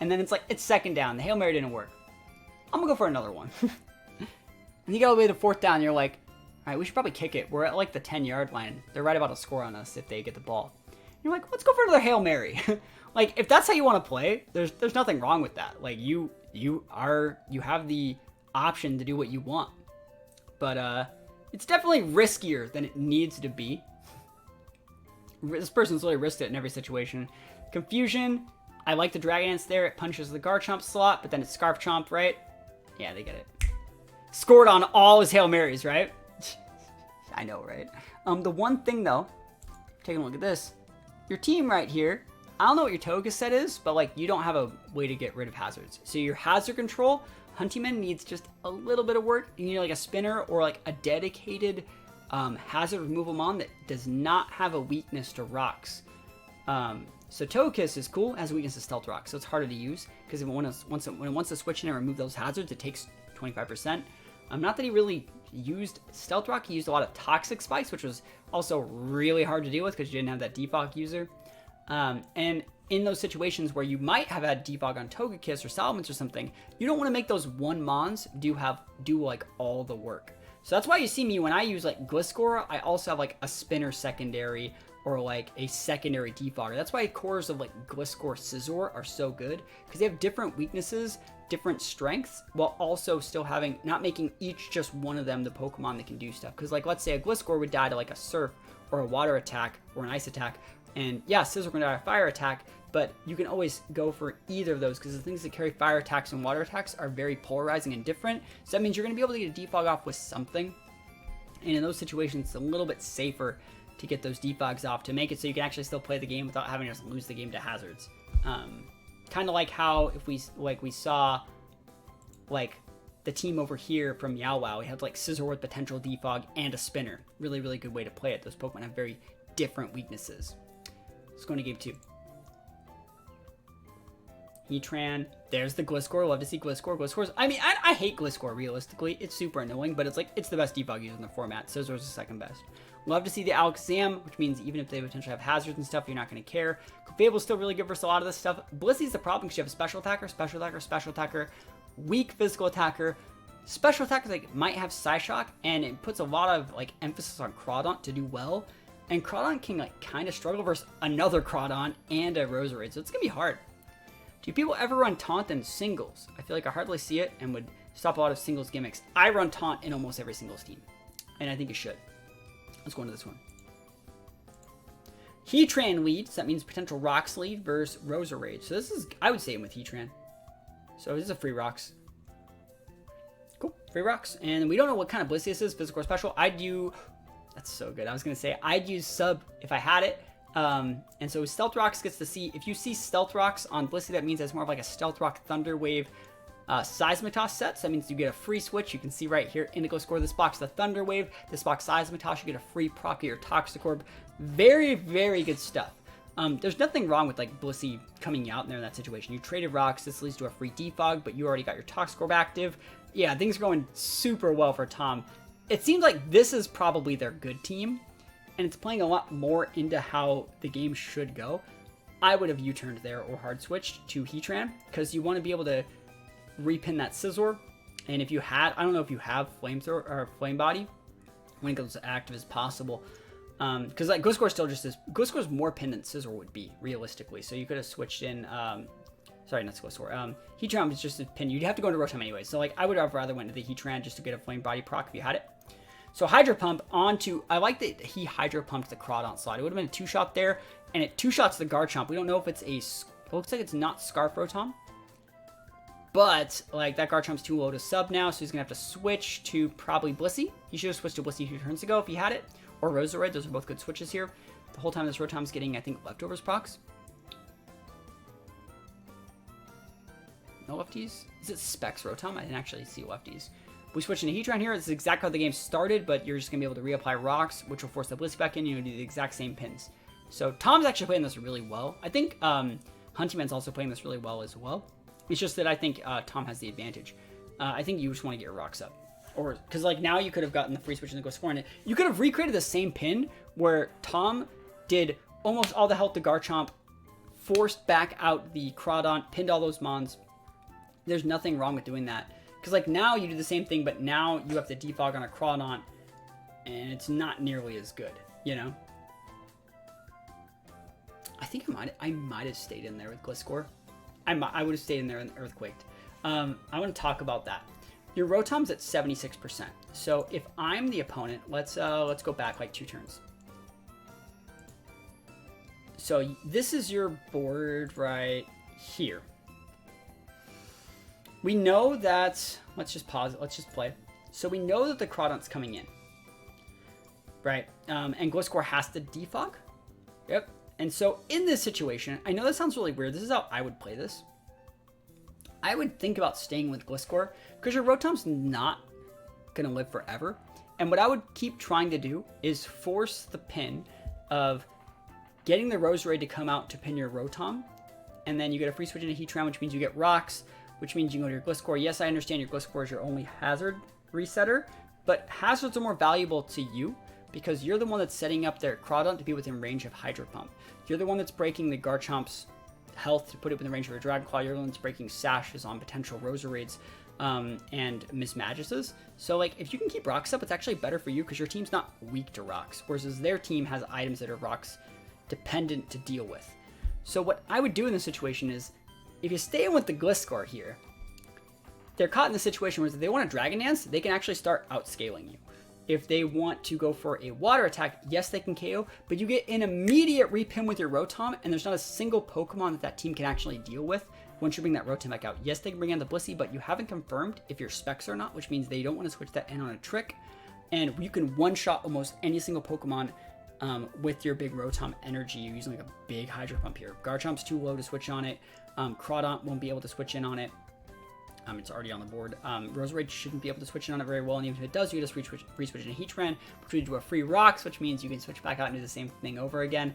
And then it's like, it's second down. The Hail Mary didn't work. I'm gonna go for another one. And you get all the way to 4th down, and you're like, alright, we should probably kick it. We're at like the 10-yard line. They're right about to score on us if they get the ball. And you're like, let's go for another Hail Mary. Like, if that's how you want to play, there's nothing wrong with that. Like, you have the option to do what you want. But it's definitely riskier than it needs to be. This person's literally risked it in every situation. Confusion. I like the Dragon Dance there. It punches the Garchomp slot, but then it's Scarf Chomp, right? Yeah, they get it. scored on all his Hail Marys, right? I know, right? The one thing though, taking a look at this, your team right here, I don't know what your toga set is, but like you don't have a way to get rid of hazards. So your hazard control, Huntyman needs just a little bit of work. You need like a spinner or like a dedicated hazard removal mon that does not have a weakness to rocks. So Togekiss is cool, has a weakness to Stealth Rock, so it's harder to use because when it wants to switch in and remove those hazards, it takes 25%. Not that he really used Stealth Rock, he used a lot of Toxic Spikes, which was also really hard to deal with because you didn't have that defog user. And in those situations where you might have had defog on Togekiss or Salamence or something, you don't want to make those one mons do like all the work. So that's why you see me when I use like Gliscor, I also have like a spinner secondary or like a secondary defogger. That's why cores of like Gliscor, Scizor are so good because they have different weaknesses, different strengths, while also still not making each just one of them the Pokemon that can do stuff. Because like let's say a Gliscor would die to like a Surf or a Water attack or an Ice attack, and yeah, Scizor can die to a Fire attack, but you can always go for either of those because the things that carry Fire attacks and Water attacks are very polarizing and different. So that means you're going to be able to get a defog off with something, and in those situations, it's a little bit safer to get those defogs off to make it so you can actually still play the game without having to lose the game to hazards. Kind of like how if we saw like the team over here from Meow Wow, we had like Scizor with potential defog and a spinner. Really, really good way to play it. Those Pokemon have very different weaknesses. Let's go into game 2. Heatran. There's the Gliscor. Love to see Gliscor. Gliscor's, I mean, I hate Gliscor realistically. It's super annoying, but it's like, it's the best defog user in the format. Scizor's the second best. Love to see the Alakazam, which means even if they potentially have hazards and stuff, you're not going to care. Fable's still really good versus a lot of this stuff. Blissey's the problem because you have a special attacker, special attacker, special attacker, weak physical attacker. Special attackers like might have Psyshock, and it puts a lot of like emphasis on Crawdaunt to do well. And Crawdaunt can like kind of struggle versus another Crawdaunt and a Roserade, so it's going to be hard. Do people ever run Taunt in singles? I feel like I hardly see it and would stop a lot of singles gimmicks. I run Taunt in almost every singles team, and I think you should. Let's go into this one. Heatran lead, so that means potential Rocks lead versus Roserade. So this is, I would say him with Heatran. So this is a free Rocks. Cool, free Rocks. And we don't know what kind of Blissey this is, physical or special. I'd use, that's so good. I was going to say, I'd use Sub if I had it. And so Stealth Rocks gets to see, if you see Stealth Rocks on Blissey, that means it's more of like a Stealth Rock Thunder Wave Seismitoss set. So that means you get a free switch. You can see right here, Indigo Score, this box, the Thunder Wave, this box, Seismitoss, you get a free proc of your Toxicorp. Very, very good stuff. There's nothing wrong with like Blissey coming out in there in that situation. You traded Rocks, this leads to a free defog, but you already got your Toxicorp active. Yeah, things are going super well for Tom. It seems like this is probably their good team, and it's playing a lot more into how the game should go. I would have U-turned there or hard switched to Heatran, because you want to be able to repin that Scizor, and if you had, I don't know if you have Flamethrower or Flame Body, when it goes as active as possible, because like Gliscor still just is, Gliscor's more pinned than Scizor would be, realistically, so you could have switched in, sorry, not Gliscor, Heatran is just a pin, you'd have to go into Rotom anyway, so like I would have rather went to the Heatran just to get a Flame Body proc if you had it. So Hydro Pump onto, I like that he Hydro Pumped the Crawdaunt slot. It would have been a 2-shot there, and it 2-shots the Garchomp. We don't know if it's a, it looks like it's not Scarf Rotom, but like that Garchomp's too low to sub now, so he's gonna have to switch to probably Blissey. He should have switched to Blissey 2 turns ago if he had it, or Roserade. Those are both good switches here. The whole time this Rotom's getting, I think, leftovers procs. No lefties? Is it Specs Rotom? I didn't actually see lefties. We switch into Heatran here. This is exactly how the game started, but you're just going to be able to reapply Rocks, which will force the Blissey back in. You know, do the exact same pins. So Tom's actually playing this really well. I think Huntyman's also playing this really well as well. It's just that I think Tom has the advantage. I think you just want to get your Rocks up. Or, because like now you could have gotten the free switch and go scoring it. You could have recreated the same pin where Tom did almost all the health to Garchomp, forced back out the Crawdaunt, pinned all those Mons. There's nothing wrong with doing that. Because, like, now you do the same thing, but now you have to defog on a Crawdaunt, and it's not nearly as good, you know? I think I might have stayed in there with Gliscor. I would have stayed in there and Earthquaked. I want to talk about that. Your Rotom's at 76%. So, if I'm the opponent, let's go back, like, 2 turns. So, this is your board right here. We know that, let's just pause it, let's just play. So we know that the Crawdon's coming in, right? And Gliscor has to defog. Yep. And so in this situation, I know that sounds really weird. This is how I would play this. I would think about staying with Gliscor because your Rotom's not going to live forever. And what I would keep trying to do is force the pin of getting the Roserade to come out to pin your Rotom. And then you get a free switch into Heatran, which means you get rocks, which means you can go to your Gliscor. Yes, I understand your Gliscor is your only hazard resetter, but hazards are more valuable to you because you're the one that's setting up their Crawdon to be within range of Hydro Pump. You're the one that's breaking the Garchomp's health to put it within range of a Dragon Claw. You're the one that's breaking sashes on potential Roserades and Mismagises. So, like, if you can keep rocks up, it's actually better for you because your team's not weak to rocks, whereas their team has items that are rocks dependent to deal with. So what I would do in this situation is, if you stay in with the Gliscor here, they're caught in the situation where if they want to Dragon Dance, they can actually start outscaling you. If they want to go for a water attack, yes, they can KO, but you get an immediate repin with your Rotom, and there's not a single Pokemon that team can actually deal with once you bring that Rotom back out. Yes, they can bring in the Blissey, but you haven't confirmed if you're Specs or not, which means they don't want to switch that in on a trick. And you can one-shot almost any single Pokemon with your big Rotom energy. You're using like a big Hydro Pump here. Garchomp's too low to switch on it. Crawdon won't be able to switch in on it. It's already on the board. Roserade shouldn't be able to switch in on it very well, and even if it does, you just free switch into Heatran, which would do a free Rocks, which means you can switch back out and do the same thing over again.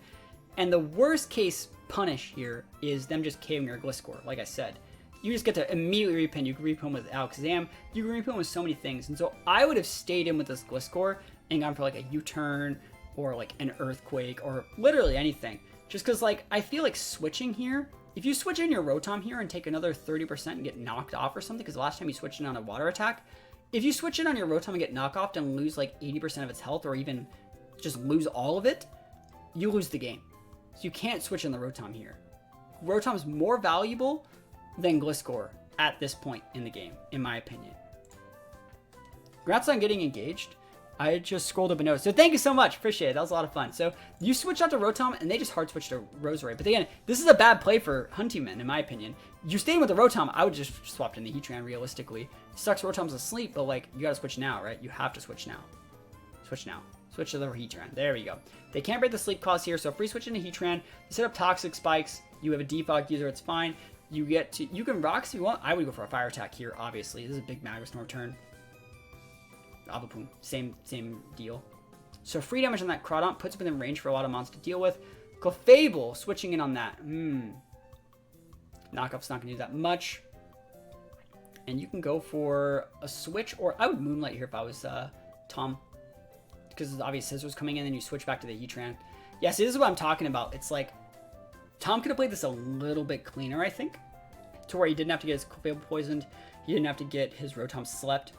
And the worst case punish here is them just KOing your Gliscor. Like I said, you just get to immediately repin. You can repin with Alakazam. You can repin with so many things. And so I would have stayed in with this Gliscor and gone for like a U-turn or like an Earthquake or literally anything. Just because like I feel like switching here, if you switch in your Rotom here and take another 30% and get knocked off or something, because the last time you switched in on a water attack, if you switch in on your Rotom and get knocked off and lose like 80% of its health or even just lose all of it, you lose the game. So you can't switch in the Rotom here. Rotom's more valuable than Gliscor at this point in the game, in my opinion. Congrats on getting engaged. I just scrolled up a note. So thank you so much. Appreciate it. That was a lot of fun. So you switch out to Rotom and they just hard switch to Roserade. But again, this is a bad play for Huntingman, in my opinion. You staying with the Rotom, I would just swap in the Heatran realistically. It sucks Rotom's asleep, but like you gotta switch now, right? You have to switch now. Switch now. Switch to the Heatran. There we go. They can't break the sleep clause here, so free switch into Heatran. You set up Toxic Spikes. You have a defogged user, it's fine. You can Rocks if you want. I would go for a Fire Attack here, obviously. This is a big Magnastorm turn. Avapoon, same deal. So free damage on that Crawdon puts it within range for a lot of monsters to deal with. Clefable, switching in on that. Knockoff's not going to do that much. And you can go for a switch, or I would Moonlight here if I was Tom. Because there's obvious Scissors coming in, and you switch back to the Heatran. Yeah, see, this is what I'm talking about. It's like, Tom could have played this a little bit cleaner, I think. To where he didn't have to get his Clefable poisoned. He didn't have to get his Rotom slept.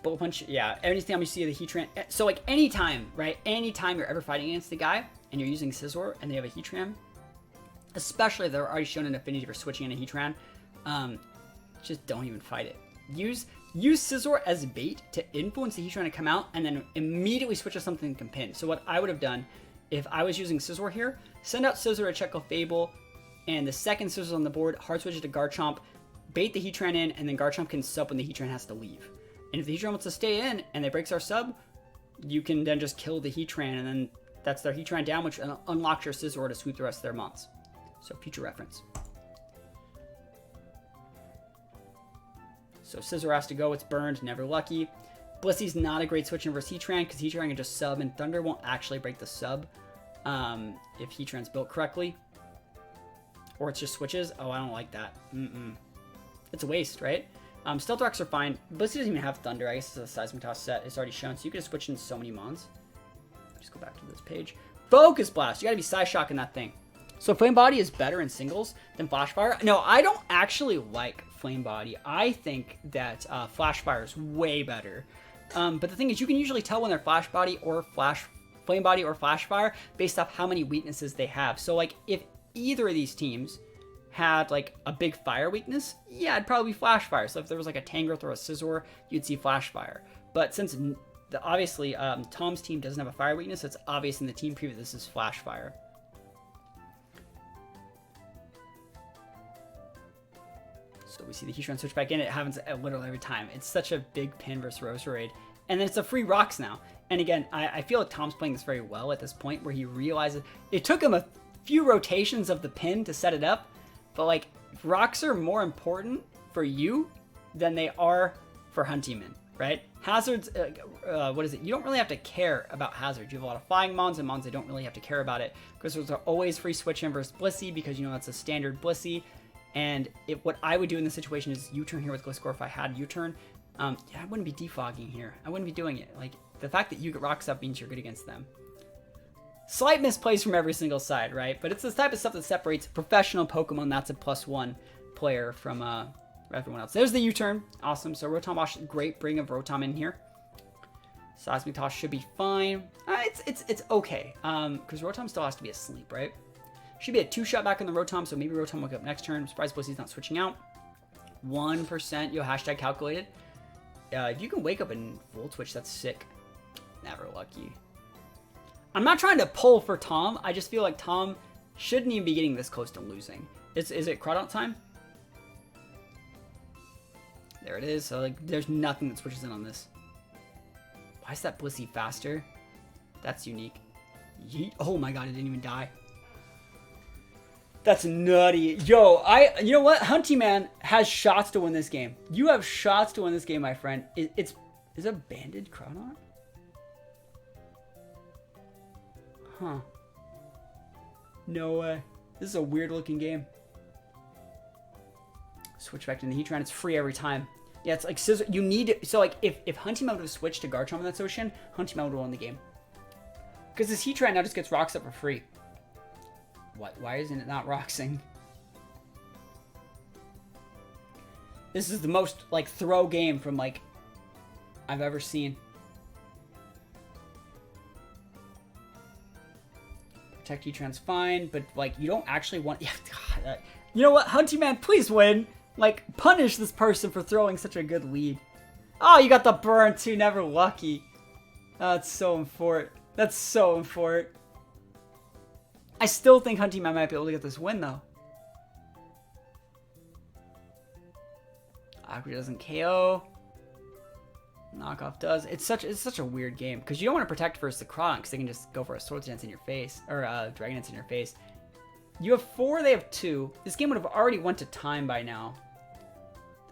Bullet Punch, yeah, anytime you see the Heatran, so like anytime, right, anytime you're ever fighting against the guy and you're using Scizor and they have a Heatran, especially if they're already shown an affinity for switching in a Heatran, just don't even fight it. Use Scizor as bait to influence the Heatran to come out and then immediately switch to something that can pin. So what I would have done if I was using Scizor here, send out Scizor to check Clefable, and the second Scizor on the board, hard switch it to Garchomp, bait the Heatran in, and then Garchomp can sub when the Heatran has to leave. And if the Heatran wants to stay in and they breaks our sub, you can then just kill the Heatran, and then that's their Heatran down, which unlocks your Scizor to sweep the rest of their mons. So future reference. So Scizor has to go, it's burned, never lucky. Blissey's not a great switch in versus Heatran, because Heatran can just sub, and Thunder won't actually break the sub if Heatran's built correctly. Or it's just switches. Oh, I don't like that. It's a waste, right? Stealth Rocks are fine. Blissey doesn't even have Thunder. I guess it's a Seismic Toss set. It's already shown, so you can just switch in so many mons. Just go back to this page. Focus Blast. You gotta be Psyshocking that thing. So Flame Body is better in singles than Flash Fire. No, I don't actually like Flame Body. I think that Flash Fire is way better. But the thing is, you can usually tell when they're Flash Body or Flame Body or Flash Fire based off how many weaknesses they have. So like if either of these teams had like a big fire weakness, yeah, it'd probably be Flash Fire. So if there was like a Tangrowth or a Scizor, you'd see Flash Fire. But since obviously Tom's team doesn't have a fire weakness, it's obvious in the team preview this is Flash Fire. So we see the heat run switch back in. It happens literally every time. It's such a big pin versus Roserade. And then it's a free rocks now. And again, I feel like Tom's playing this very well at this point where he realizes it took him a few rotations of the pin to set it up. But like, rocks are more important for you than they are for Huntyman, right? Hazards, what is it? You don't really have to care about hazards. You have a lot of flying mons and mons that don't really have to care about it. Because those are always free switch in versus Blissey because you know that's a standard Blissey. And what I would do in this situation is U-turn here with Gliscor if I had U-turn. Yeah, I wouldn't be defogging here. I wouldn't be doing it. Like, the fact that you get rocks up means you're good against them. Slight misplays from every single side, right? But it's this type of stuff that separates professional Pokemon that's a +1 player from everyone else. There's the U-turn. Awesome. So Rotom Wash, great bring of Rotom in here. Seismic Toss should be fine. It's okay. Because Rotom still has to be asleep, right? Should be a 2-shot back on the Rotom, so maybe Rotom will wake up next turn. I'm surprised Blissey's not switching out. 1%, yo, hashtag calculated. If you can wake up in Volt Switch, that's sick. Never lucky. I'm not trying to pull for Tom. I just feel like Tom shouldn't even be getting this close to losing. Is it Crawdaunt time? There it is. So like, there's nothing that switches in on this. Why is that Blissey faster? That's unique. Yeet. Oh my god, it didn't even die. That's nutty. Yo, you know what? Huntyman has shots to win this game. You have shots to win this game, my friend. Is it a banded Crawdaunt? Huh. No way. This is a weird looking game. Switch back to the Heatran. It's free every time. Yeah, it's like scissor. You need so like if Huntyman would have switched to Garchomp in that situation, Huntyman would have won the game. Because this Heatran now just gets rocks up for free. What? Why isn't it not roxing? This is the most like throw game from like I've ever seen. Protect Heatran's fine, but like you don't actually want. Yeah, God, you know what, Huntyman, please win. Like punish this person for throwing such a good lead. Oh, you got the burn too. Never lucky. Oh, that's so important. That's so important. I still think Huntyman might be able to get this win though. Aqua doesn't KO. Knockoff does. It's such a weird game because you don't want to protect versus the Crawdaunt because they can just go for a Swords Dance in your face or Dragon Dance in your face. You have 4, they have 2. This game would have already went to time by now.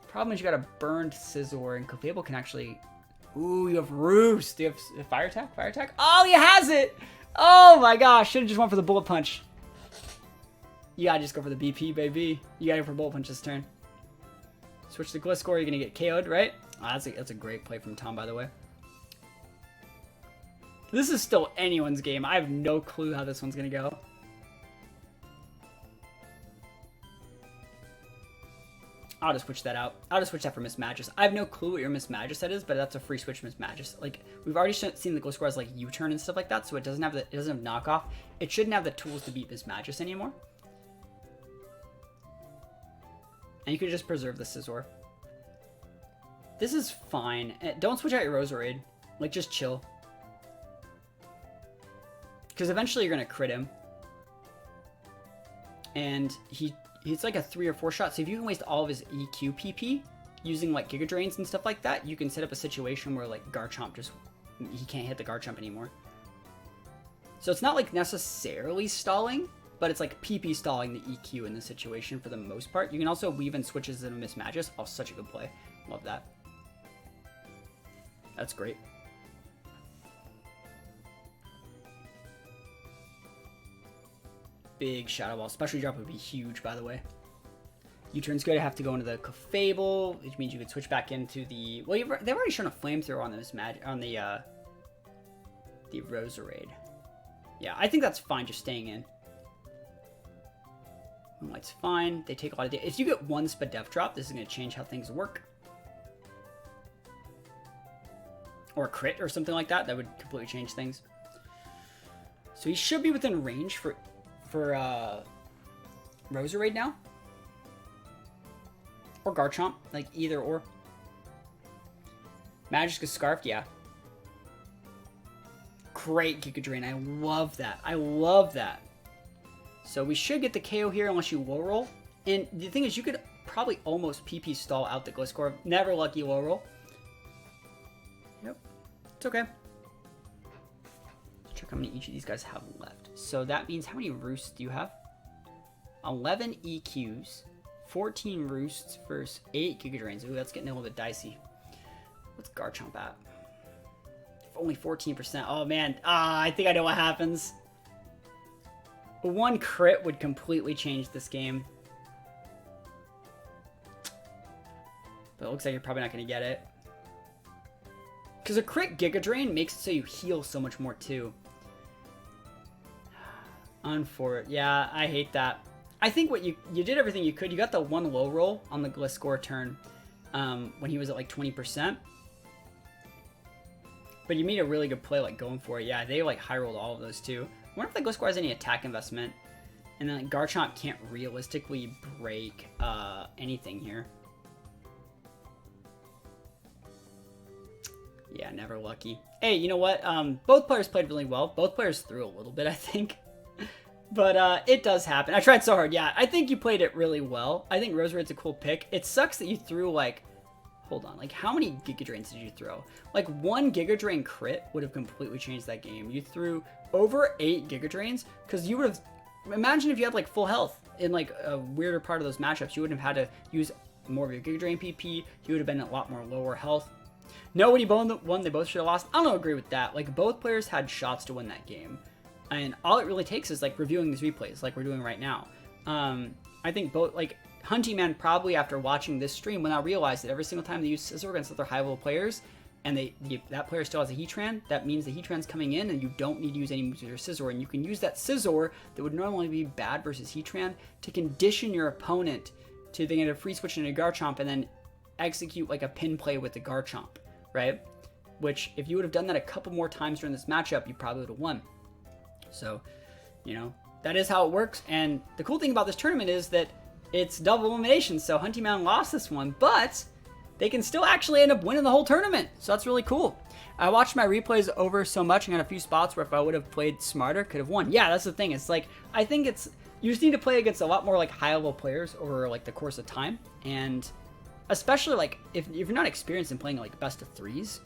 The problem is you got a burned Scizor and Clefable can actually. Ooh, you have Roost. Do you have Fire Attack? Fire Attack? Oh, he has it! Oh my gosh, should have just went for the Bullet Punch. You gotta just go for the BP, baby. You gotta go for Bullet Punch this turn. Switch to Gliscor, you're gonna get KO'd, right? Oh, that's a great play from Tom, by the way. This is still anyone's game. I have no clue how this one's gonna go. I'll just switch that out. I'll just switch that for Miss Magus. I have no clue what your Miss Magus set is, but that's a free switch Miss Magus. Like, we've already seen the Gliscor has like U-turn and stuff like that, so it doesn't have knockoff. It shouldn't have the tools to beat Miss Magus anymore. And you could just preserve the Scizor. This is fine. Don't switch out your Roserade. Like, just chill. Because eventually you're going to crit him. And he's like a 3 or 4 shot. So if you can waste all of his EQ PP using like Giga Drains and stuff like that, you can set up a situation where like Garchomp he can't hit the Garchomp anymore. So it's not like necessarily stalling, but it's like PP stalling the EQ in this situation for the most part. You can also weave in switches in Miss Magus. Oh, such a good play. Love that. That's great. Big Shadow Ball. Special drop would be huge, by the way. U-turn's good. I have to go into the Clefable, which means you could switch back into the. Well, they've already shown a flamethrower on this the Roserade. Yeah, I think that's fine. Just staying in. Moonlight's fine. They take a lot of damage. If you get 1 Spadef drop, this is going to change how things work. Or a crit or something like that. That would completely change things. So he should be within range for Roserade now. Or Garchomp. Like, either or. Magiska Scarf, yeah. Great Giga Drain. I love that. I love that. So we should get the KO here unless you low roll. And the thing is, you could probably almost PP stall out the Gliscor. Never lucky low roll. Yep. It's okay. Let's check how many each of these guys have left. So that means how many roosts do you have? 11 EQs. 14 roosts versus 8 Giga Drains. Ooh, that's getting a little bit dicey. What's Garchomp at? Only 14%. Oh, man. I think I know what happens. One crit would completely change this game. But it looks like you're probably not going to get it. Because a crit Giga Drain makes it so you heal so much more, too. Unfortunate. Yeah, I hate that. I think what you did everything you could. You got the one low roll on the Gliscor turn when he was at like 20%. But you made a really good play, like going for it. Yeah, they like high rolled all of those too. I wonder if the Gliscor has any attack investment. And then like, Garchomp can't realistically break anything here. Yeah, never lucky. Hey, you know what? Both players played really well. Both players threw a little bit, I think. But it does happen. I tried so hard. Yeah, I think you played it really well. I think Roserade's a cool pick. It sucks that you threw like... Hold on. Like, how many Giga Drains did you throw? Like, one Giga Drain crit would have completely changed that game. You threw over 8 Giga Drains because you would have... Imagine if you had, like, full health in, like, a weirder part of those matchups. You wouldn't have had to use more of your Giga Drain PP. You would have been a lot more lower health. Nobody won. They both should have lost. I don't agree with that. Like, both players had shots to win that game. And all it really takes is, like, reviewing these replays like we're doing right now. I think both, like, Hunty Man probably, after watching this stream, will now realize that every single time they use Scissor against other high-level players, and that player still has a Heatran, that means the Heatran's coming in, and you don't need to use any moves with your Scissor. And you can use that Scissor that would normally be bad versus Heatran to condition your opponent to then get a free switch into Garchomp and then execute, like, a pin play with the Garchomp, right? Which, if you would have done that a couple more times during this matchup, you probably would have won. So, you know, that is how it works. And the cool thing about this tournament is that it's double elimination. So Hunty Man lost this one, but they can still actually end up winning the whole tournament. So that's really cool. I watched my replays over so much and got a few spots where if I would have played smarter, could have won. Yeah, that's the thing. It's like, I think it's, you just need to play against a lot more like high level players over like the course of time. And especially like if you're not experienced in playing like best of threes,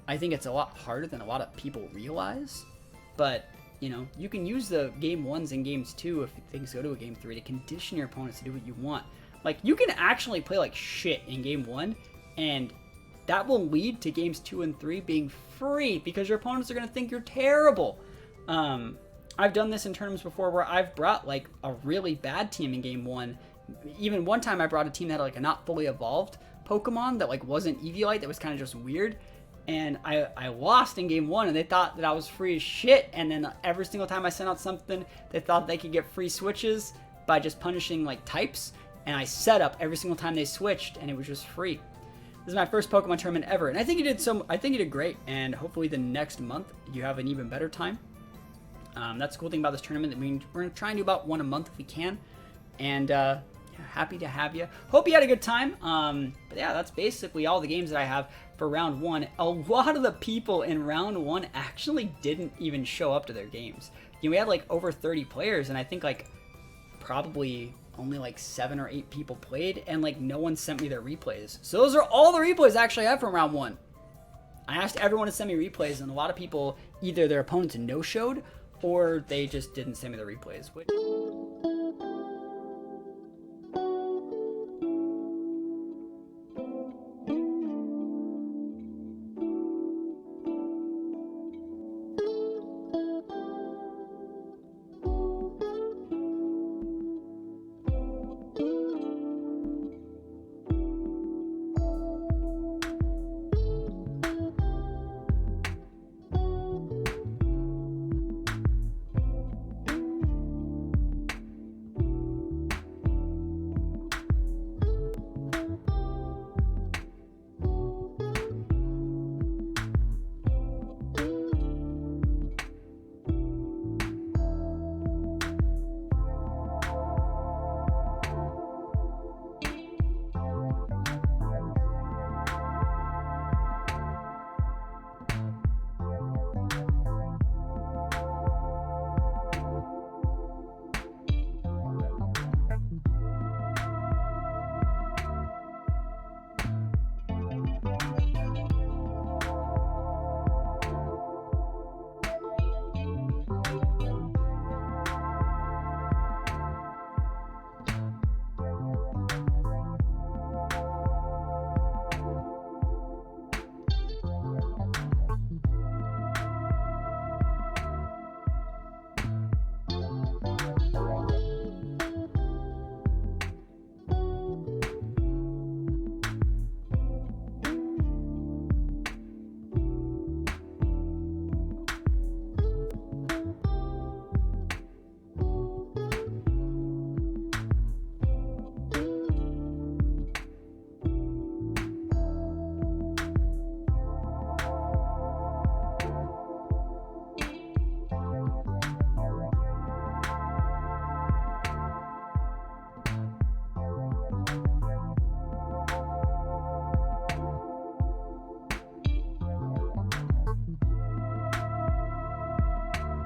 I think it's a lot harder than a lot of people realize. But you know, you can use the game 1s and games 2 if things go to a game 3 to condition your opponents to do what you want. Like, you can actually play like shit in game 1, and that will lead to games 2 and 3 being free because your opponents are going to think you're terrible. I've done this in tournaments before where I've brought like a really bad team in game 1. Even one time I brought a team that had like a not fully evolved Pokemon that like wasn't Eviolite, that was kind of just weird. And I lost in game 1, and they thought that I was free as shit. And then every single time I sent out something, they thought they could get free switches by just punishing like types. And I set up every single time they switched, and it was just free. This is my first Pokemon tournament ever, and I think you did great. And hopefully the next month you have an even better time. That's the cool thing about this tournament. That we're gonna try and do about one a month if we can. And yeah, happy to have you. Hope you had a good time. But yeah, that's basically all the games that I have for round 1. A lot of the people in round 1 actually didn't even show up to their games. You know, we had like over 30 players, and I think like probably only like 7 or 8 people played, and like no one sent me their replays. So those are all the replays I actually have from round 1. I asked everyone to send me replays, and a lot of people, either their opponents no-showed or they just didn't send me the replays.